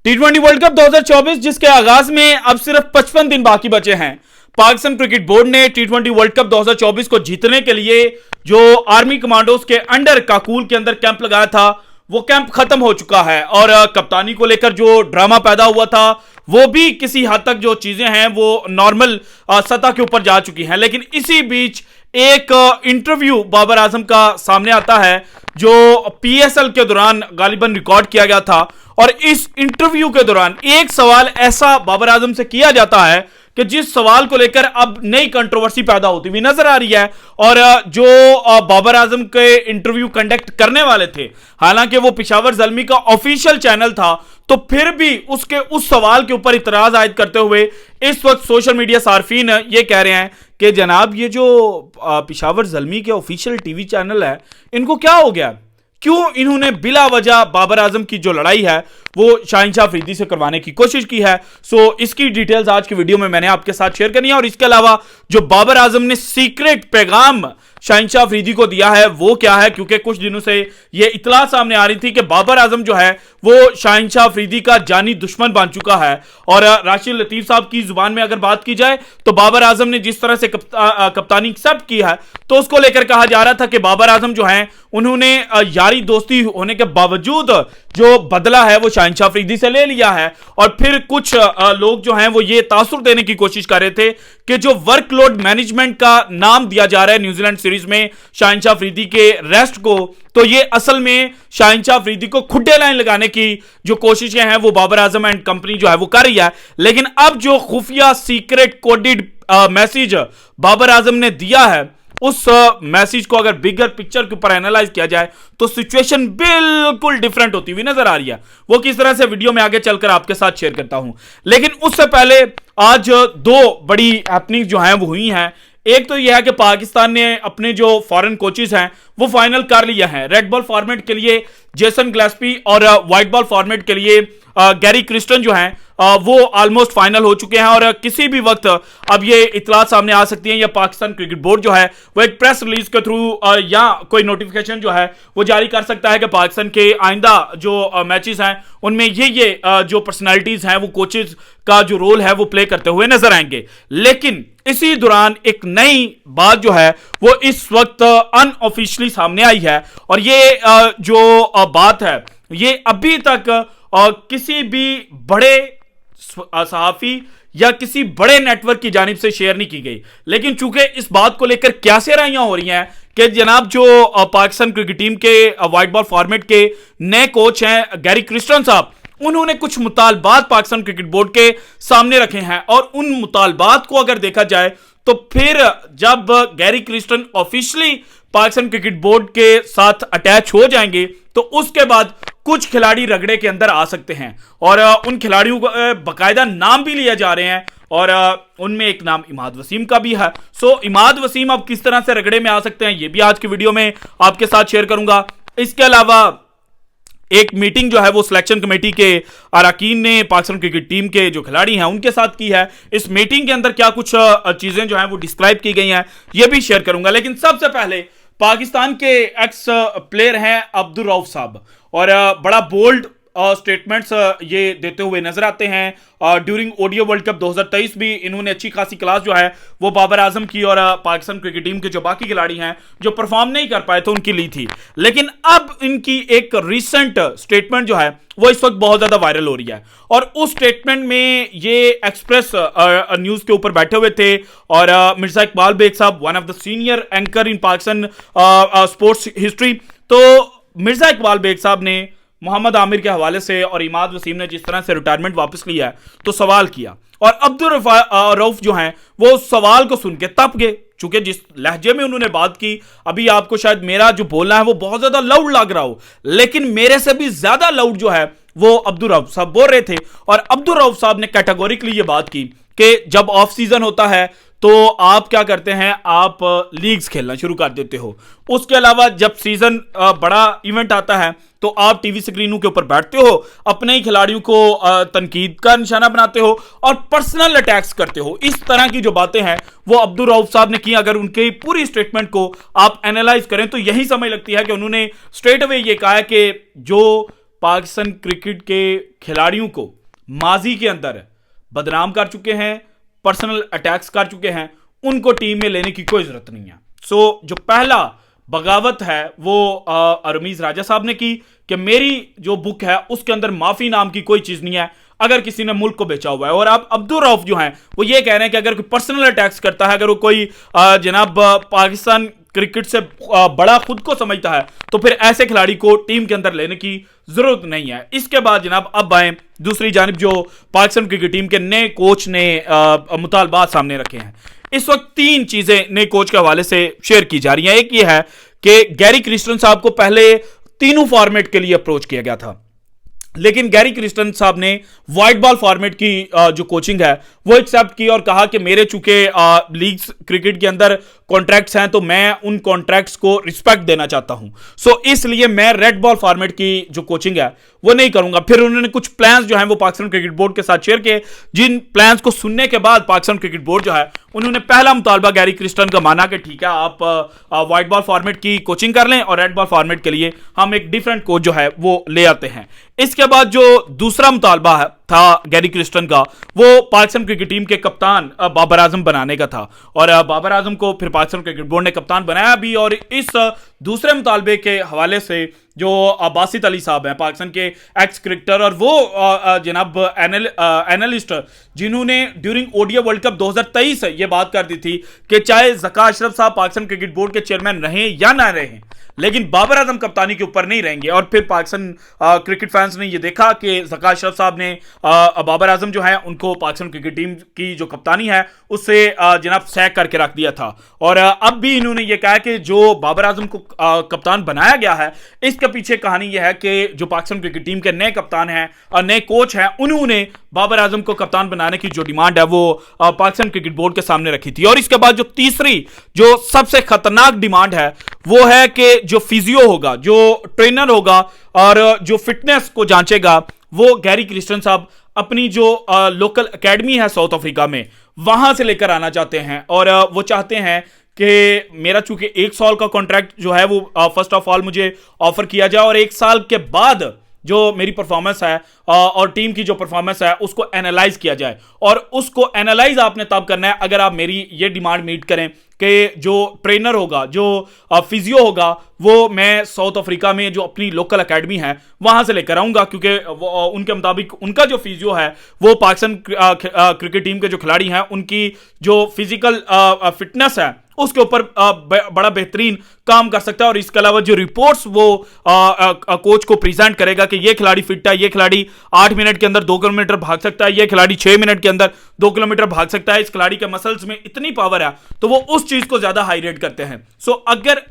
टी20 world cup 2024 जिसके आगाज में अब सिर्फ 55 दिन बाकी बचे हैं। पाकिस्तान क्रिकेट बोर्ड ने टी20 वर्ल्ड कप 2024 को जीतने के लिए जो आर्मी कमांडोज के अंडर काकूल के अंदर कैंप लगाया था, वो कैंप खत्म हो चुका है और कप्तानी को लेकर जो ड्रामा पैदा हुआ था वो भी किसी हद तक जो चीजें हैं वो नॉर्मल सतह के ऊपर जा चुकी हैं। लेकिन इसी बीच एक इंटरव्यू बाबर आजम का सामने आता है जो पीएसएल के दौरान गालिबन रिकॉर्ड किया गया था और इस इंटरव्यू के दौरान एक सवाल ऐसा बाबर आजम से किया जाता है कि जिस सवाल को लेकर अब नई कंट्रोवर्सी पैदा होती हुई नजर आ रही है। और जो बाबर आजम के इंटरव्यू कंडक्ट करने वाले थे, हालांकि वो पेशावर ज़ल्मी का ऑफिशियल चैनल था, तो फिर भी उसके उस सवाल के ऊपर इतराज आयद करते हुए इस वक्त सोशल मीडिया सार्फिन ये कह रहे हैं कि जनाब ये जो पेशावर ज़ल्मी के ऑफिशियल टीवी चैनल है, इनको क्या हो गया, क्यों इन्होंने बिला वजह बाबर आजम की जो लड़ाई है वो शाहिनशाह अफरीदी से करवाने की कोशिश की है। सो इसकी डिटेल्स आज की वीडियो में मैंने आपके साथ शेयर करनी है। और इसके अलावा जो बाबर आजम ने सीक्रेट पैगाम शाहिनशाह अफरीदी को दिया है वो क्या है, क्योंकि कुछ दिनों से ये इतला सामने आ रही थी कि बाबर आजम जो है वो शाहिनशाह अफरीदी का जानी दुश्मन बन चुका है। और राशिद लतीफ साहब की जुबान में अगर बात की जाए तो बाबर आजम ने जिस तरह से कप्तानी एक्सेप्ट की है, तो उसको लेकर कहा जा रहा था कि बाबर आजम जो है उन्होंने यारी दोस्ती होने के बावजूद जो बदला है वो शाहिनशाह अफरीदी से ले लिया है। और फिर कुछ लोग जो हैं वो ये तासुर देने की कोशिश कर रहे थे कि जो वर्कलोड मैनेजमेंट का नाम दिया जा रहा है न्यूजीलैंड सीरीज में शाहिनशाह अफरीदी के रेस्ट को, तो ये असल में शाहिनशाह अफरीदी को खुड्डे लाइन लगाने की जो कोशिशें हैं वो बाबर आजम एंड कंपनी जो है वो कर रही है। लेकिन अब जो खुफिया secret coded message Babar Azam ने दिया है, उस मैसेज को अगर बिगर पिक्चर के ऊपर एनालाइज किया जाए तो सिचुएशन बिल्कुल डिफरेंट होती हुई नजर आ रही है। वो किस तरह से वीडियो में आगे चलकर आपके साथ शेयर करता हूं। लेकिन उससे पहले आज दो बड़ी हैपनिंग जो हैं वो हुई हैं। एक तो यह है कि पाकिस्तान ने अपने जो फॉरेन कोचेस हैं वो फाइनल कर लिया है। रेड बॉल फॉर्मेट के लिए जेसन ग्लेस्पी और व्हाइट बॉल फॉर्मेट के लिए गैरी क्रिस्टन जो हैं वो ऑलमोस्ट फाइनल हो चुके हैं। और किसी भी वक्त अब ये इतला सामने आ सकती है या पाकिस्तान क्रिकेट बोर्ड जो है वो एक प्रेस रिलीज के थ्रू या कोई नोटिफिकेशन जो है वो जारी कर सकता है कि पाकिस्तान के आइंदा जो मैचेस हैं उनमें ये जो पर्सनालिटीज हैं वो कोचेस का जो रोल है वो प्ले करते हुए नजर आएंगे। लेकिन इसी दौरान एक नई बात जो है वो इस वक्त अनऑफिशियली सामने आई है और ये जो बात है ये अभी तक किसी भी बड़े सहाफी या किसी बड़े नेटवर्क की जानिब से शेयर नहीं की गई। लेकिन चूंकि इस बात को लेकर क्या सेराइयां हो रही हैं कि जनाब जो पाकिस्तान क्रिकेट टीम के व्हाइट बॉल फॉर्मेट के नए कोच हैं गैरी क्रिस्टन साहब, उन्होंने कुछ मुतालबात पाकिस्तान क्रिकेट बोर्ड के सामने रखे हैं। और उन मुतालबात को अगर देखा जाए तो फिर जब Gary Kristen officially Pakistan cricket board के साथ अटैच हो जाएंगे तो उसके बाद कुछ खिलाड़ी रगड़े के अंदर आ सकते हैं और उन खिलाड़ियों को बाकायदा नाम भी लिए जा रहे हैं और उनमें एक नाम इमाद वसीम का भी है। सो इमाद वसीम अब किस तरह से रगड़े में आ सकते हैं ये भी आज की वीडियो में आपके साथ शेयर करूंगा। इसके अलावा एक मीटिंग जो है वो सिलेक्शन कमेटी के अरकान ने पाकिस्तान क्रिकेट टीम के जो खिलाड़ी हैं उनके साथ की है। इस मीटिंग के अंदर क्या कुछ चीजें जो हैं वो डिस्क्राइब की गई हैं ये भी शेयर करूंगा। लेकिन सबसे पहले पाकिस्तान के एक्स प्लेयर हैं अब्दुल रऊफ साहब और बड़ा बोल्ड स्टेटमेंट्स ये देते हुए नजर आते हैं। ड्यूरिंग ओडीओ वर्ल्ड कप 2023 भी इन्होंने अच्छी खासी क्लास जो है वो बाबर आजम की और पाकिस्तान क्रिकेट टीम के जो बाकी खिलाड़ी हैं जो परफॉर्म नहीं कर पाए थे उनकी ली थी। लेकिन अब इनकी एक रिसेंट स्टेटमेंट जो है वो इस वक्त बहुत ज्यादा वायरल हो रही है और उस स्टेटमेंट में ये एक्सप्रेस न्यूज के ऊपर बैठे हुए थे और मिर्जा इकबाल बेग साहब one of the senior anchor in Pakistan sports history, तो मिर्जा इकबाल बेग साहब ने मोहम्मद आमिर के हवाले से और इमाद वसीम ने जिस तरह से रिटायरमेंट वापस लिया है तो सवाल किया और अब्दुल रऊफ जो हैं वो सवाल को सुन के तप गए। चूंकि जिस लहजे में उन्होंने बात की, अभी आपको शायद मेरा जो बोलना है वो बहुत ज्यादा लाउड लग रहा हो, लेकिन मेरे से भी ज्यादा लाउड जो है वो अब्दुल रऊफ साहब बोल रहे थे। और अब्दुल रऊफ साहब ने कैटेगोरिकली ये बात की कि जब ऑफ सीजन होता है तो आप क्या करते हैं, आप लीग्स खेलना शुरू कर देते हो। उसके अलावा जब सीजन बड़ा इवेंट आता है तो आप टीवी स्क्रीनों के ऊपर बैठते हो, अपने ही खिलाड़ियों को तनकीद का निशाना बनाते हो और पर्सनल अटैक्स करते हो। इस तरह की जो बातें हैं वो अब्दुल रऊफ साहब ने की। अगर उनके पूरी स्टेटमेंट को आप एनालाइज करें तो यही समझ लगती है कि उन्होंने स्ट्रेट अवे ये कहा है कि जो पाकिस्तान क्रिकेट के खिलाड़ियों को माजी के अंदर बदनाम कर चुके हैं, पर्सनल अटैक्स कर चुके हैं, उनको टीम में लेने की कोई जरूरत नहीं है। सो जो पहला बगावत है वो रमीज राजा साहब ने की कि मेरी जो बुक है उसके अंदर माफी नाम की कोई चीज नहीं है अगर किसी ने मुल्क को बेचा हुआ है। और अब अब्दुल रऊफ जो हैं वो ये कह रहे हैं कि अगर कोई पर्सनल अटैक्स करता है, अगर वो कोई जनाब पाकिस्तान क्रिकेट से बड़ा खुद को समझता है, तो फिर ऐसे खिलाड़ी को टीम के अंदर लेने की जरूरत नहीं है। इसके बाद जनाब अब आए दूसरी जानिब, जो पाकिस्तान क्रिकेट टीम के नए कोच ने मुतालबात सामने रखे हैं। इस वक्त तीन चीजें नए कोच के हवाले से शेयर की जा रही हैं। एक ये है कि गैरी क्रिस्टन साहब को पहले तीनों फॉर्मेट के लिए अप्रोच किया गया था, लेकिन गैरी क्रिस्टन साहब ने वाइट बॉल फॉर्मेट की जो कोचिंग है वो एक्सेप्ट की और कहा कि मेरे चूंकि लीग्स क्रिकेट के अंदर कॉन्ट्रैक्ट्स हैं तो मैं उन कॉन्ट्रैक्ट्स को रिस्पेक्ट देना चाहता हूं, सो इसलिए मैं रेड बॉल फॉर्मेट की जो कोचिंग है वो नहीं करूंगा। फिर उन्होंने कुछ प्लान्स जो हैं वो पाकिस्तान क्रिकेट बोर्ड के साथ शेयर किए, जिन प्लान्स को सुनने के बाद पाकिस्तान क्रिकेट बोर्ड जो है उन्होंने पहला मुतालबा गैरी क्रिस्टन का माना कि ठीक है आप व्हाइट बॉल फॉर्मेट की कोचिंग कर लें और रेड बॉल फॉर्मेट के लिए हम एक डिफरेंट कोच जो है वो ले आते हैं। इसके बाद जो दूसरा मुतालबा था गैरी क्रिस्टन का, वो पाकिस्तान क्रिकेट टीम के कप्तान बाबर आजम बनाने का था और बाबर आजम को फिर पाकिस्तान क्रिकेट बोर्ड ने कप्तान बनाया भी। और इस दूसरे मुतालबे के हवाले से जो बासित अली साहब हैं पाकिस्तान के एक्स क्रिकेटर और वो जनाब एनालिस्ट जिन्होंने ड्यूरिंग ओडीआई वर्ल्ड कप 2023 ये बात कर दी थी कि चाहे ज़का अशरफ साहब पाकिस्तान क्रिकेट बोर्ड के चेयरमैन रहें या ना रहें, लेकिन बाबर आजम कप्तानी के ऊपर नहीं रहेंगे। और फिर पाकिस्तान क्रिकेट फैंस ने ये देखा कि ज़का अशरफ साहब ने बाबर आजम जो है उनको पाकिस्तान क्रिकेट टीम की जो कप्तानी है उससे जनाब सैक करके रख दिया था। और अब भी इन्होंने ये कहा कि जो बाबर आजम को कप्तान बनाया गया है इसके पीछे कहानी यह है कि जो पाकिस्तान क्रिकेट टीम के नए कप्तान हैं और नए कोच हैं उन्होंने बाबर आजम को कप्तान बनाने की जो डिमांड है वो पाकिस्तान क्रिकेट बोर्ड के सामने रखी थी। और इसके बाद जो तीसरी जो सबसे खतरनाक डिमांड है वो है कि जो फिजियो होगा, जो ट्रेनर होगा और जो फिटनेस को जांचेगा, वो गैरी क्रिस्टन साहब अपनी जो लोकल एकेडमी है साउथ अफ्रीका में वहां से लेकर आना चाहते हैं। और वो चाहते हैं कि मेरा चूंकि 1 साल का कॉन्ट्रैक्ट जो है वो फर्स्ट ऑफ ऑल मुझे ऑफर किया जाए और 1 साल के बाद जो मेरी परफॉर्मेंस है और टीम की जो परफॉर्मेंस है उसको एनालाइज किया जाए। और उसको एनालाइज आपने तब करना है अगर आप मेरी ये डिमांड मीट करें कि जो ट्रेनर होगा, जो फिजियो होगा, वो मैं साउथ अफ्रीका में जो अपनी लोकल एकेडमी है वहां से लेकर आऊंगा, क्योंकि उनके मुताबिक उनका जो फिजियो है वो पाकिस्तान क्रिकेट टीम के जो खिलाड़ी हैं उनकी जो फिजिकल फिटनेस है उसके ऊपर बड़ा बेहतरीन काम कर सकता है। और इसके अलावा जो रिपोर्ट्स वो कोच को प्रेजेंट करेगा कि ये खिलाड़ी फिट है, ये खिलाड़ी 8 मिनट के अंदर 2 किलोमीटर भाग सकता है, ये खिलाड़ी 6 मिनट के अंदर 2 किलोमीटर भाग सकता है, इस खिलाड़ी के मसल्स में इतनी पावर है, तो वो उस चीज को ज्यादा हाई रेट करते हैं। सो अगर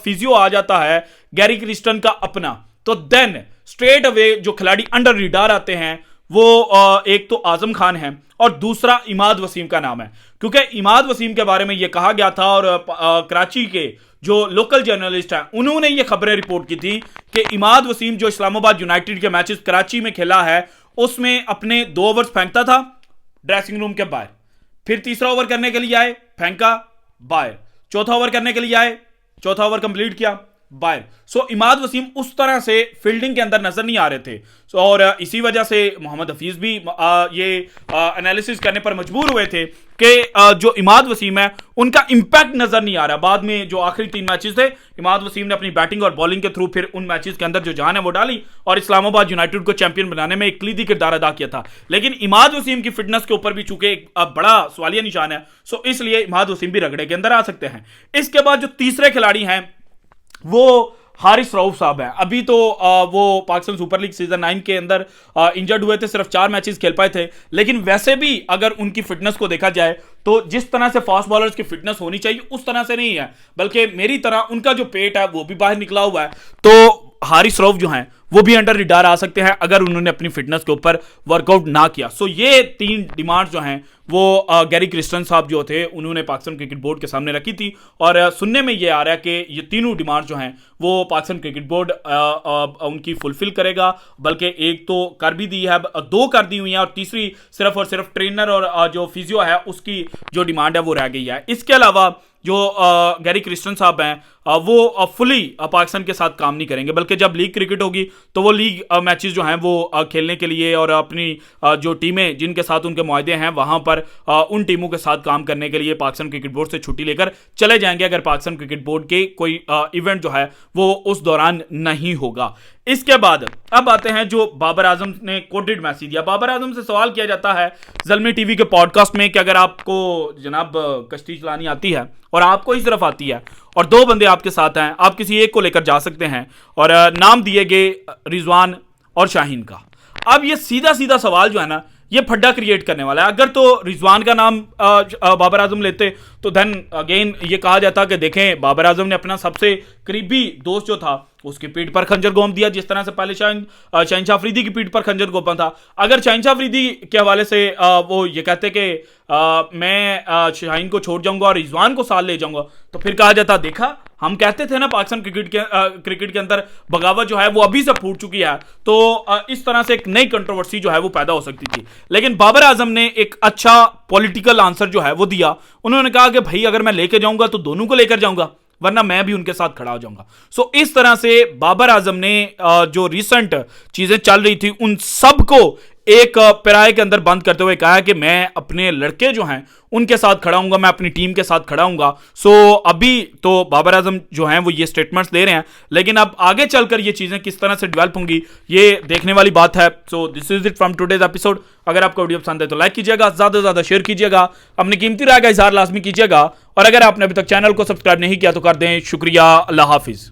फिजियो आ जाता है गैरी क्रिस्टन का अपना, तो देन स्ट्रेट अवे जो खिलाड़ी अंडर रिडार आते हैं वो एक तो आजम खान है और दूसरा इमाद वसीम का नाम है, क्योंकि इमाद वसीम के बारे में यह कहा गया था और कराची के जो लोकल जर्नलिस्ट हैं उन्होंने ये खबरें रिपोर्ट की थी कि इमाद वसीम जो इस्लामाबाद यूनाइटेड के मैचेस कराची में खेला है उसमें अपने 2 ओवर्स फेंकता था ड्रेसिंग रूम के बाहर, फिर तीसरा ओवर करने के लिए आए फेंका बाहर, चौथा ओवर करने के लिए आए, चौथा ओवर कंप्लीट किया बाहर। सो इमाद वसीम उस तरह से फील्डिंग के अंदर नजर नहीं आ रहे थे। और इसी वजह से मोहम्मद हफीज भी ये एनालिसिस करने पर मजबूर हुए थे कि जो इमाद वसीम है उनका इंपैक्ट नजर नहीं आ रहा। बाद में जो आखिरी 3 मैचेस थे इमाद वसीम ने अपनी बैटिंग और बॉलिंग के थ्रू फिर उन मैचेस के अंदर जो जान है वो डाली और इस्लामाबाद यूनाइटेड को चैंपियन बनाने में एक क्लीदी किरदार अदा किया था। लेकिन इमाद वसीम की फिटनेस के ऊपर भी चूंकि एक बड़ा सवालिया निशान है, सो इसलिए इमाद वसीम भी रगड़े के अंदर आ सकते हैं। इसके बाद जो तीसरे खिलाड़ी हैं वो हारिस रऊफ साहब हैं। अभी तो वो पाकिस्तान सुपर लीग सीजन 9 के अंदर इंजर्ड हुए थे, सिर्फ 4 मैचेस खेल पाए थे, लेकिन वैसे भी अगर उनकी फिटनेस को देखा जाए तो जिस तरह से फास्ट बॉलर्स की फिटनेस होनी चाहिए उस तरह से नहीं है, बल्कि मेरी तरह उनका जो पेट है वो भी बाहर निकला हुआ है। तो हारिस रऊफ जो हैं वो भी अंडर रिडार आ सकते हैं अगर उन्होंने अपनी फिटनेस के ऊपर वर्कआउट ना किया। सो ये 3 डिमांड्स जो हैं वो गैरी क्रिस्टन साहब जो थे उन्होंने पाकिस्तान क्रिकेट बोर्ड के सामने रखी थी और सुनने में ये आ रहा है कि ये तीनों डिमांड्स जो हैं वो पाकिस्तान क्रिकेट बोर्ड उनकी फुलफिल करेगा, बल्कि एक तो कर भी दी है, 2 कर दी हुई हैं और तीसरी सिर्फ और सिर्फ ट्रेनर और जो फिजियो है उसकी जो डिमांड है वो रह गई है। इसके अलावा जो गैरी क्रिस्टन साहब हैं वो फुली पाकिस्तान के साथ काम नहीं करेंगे, बल्कि जब लीग क्रिकेट होगी तो वो लीग मैचेस जो हैं वो खेलने के लिए और अपनी जो टीमें जिनके साथ उनके मुआहदे हैं वहां पर उन टीमों के साथ काम करने के लिए पाकिस्तान क्रिकेट बोर्ड से छुट्टी लेकर चले जाएंगे अगर पाकिस्तान क्रिकेट बोर्ड के कोई इवेंट जो है वो उस दौरान नहीं होगा। इसके बाद अब आते हैं जो बाबर आजम ने कोटेड मैसेज दिया। बाबर आजम से सवाल किया जाता है ज़ल्मी टीवी के पॉडकास्ट में कि अगर आपको जनाब कश्ती चलानी आती है और आपको ही सिर्फ आती है और दो बंदे आपके साथ हैं, आप किसी एक को लेकर जा सकते हैं, और नाम दिए गए रिजवान और शाहीन का। अब ये सीधा सीधा सवाल जो है ना ये फड्डा क्रिएट करने वाला है। अगर तो रिजवान का नाम बाबर आजम लेते तो देन अगेन ये कहा जाता कि देखें बाबर आजम ने अपना सबसे करीबी दोस्त जो था उसकी पीठ पर खंजर घोंप दिया, जिस तरह से पहले शहनशाह अफरीदी की पीठ पर खंजर घोंपा था। अगर शहनशाह अफरीदी के हवाले से वो ये कहते कि मैं शाहीन को छोड़ जाऊंगा और रिजवान को साथ ले जाऊंगा, तो फिर कहा जाता देखा हम कहते थे ना पाकिस्तान क्रिकेट के अंदर बगावत जो है वो अभी से फूट चुकी है। तो इस तरह से एक नई कंट्रोवर्सी जो है वो पैदा हो सकती थी। लेकिन बाबर आजम ने एक अच्छा पॉलिटिकल आंसर जो है वो दिया। उन्होंने कहा कि भाई अगर मैं लेकर जाऊंगा तो दोनों को लेकर जाऊंगा, वरना मैं भी उनके साथ खड़ा हो जाऊंगा। सो इस तरह से बाबर आजम ने जो रिसेंट चीजें चल रही थी उन सब को एक पिराए के अंदर बंद करते हुए कहा कि मैं अपने लड़के जो हैं उनके साथ खड़ा हूंगा, मैं अपनी टीम के साथ खड़ा हूंगा। सो अभी तो बाबर आजम जो हैं वो ये स्टेटमेंट्स दे रहे हैं, लेकिन अब आगे चलकर ये चीजें किस तरह से डेवलप होंगी ये देखने वाली बात है। So this is it from today's episode. अगर आपको वीडियो पसंद है तो लाइक कीजिएगा, ज्यादा से ज्यादा शेयर कीजिएगा, अपनी कीमती राय का इजहार लाजमी कीजिएगा, और अगर आपने अभी तक चैनल को सब्सक्राइब नहीं किया तो कर दें। शुक्रिया, अल्लाह हाफिज।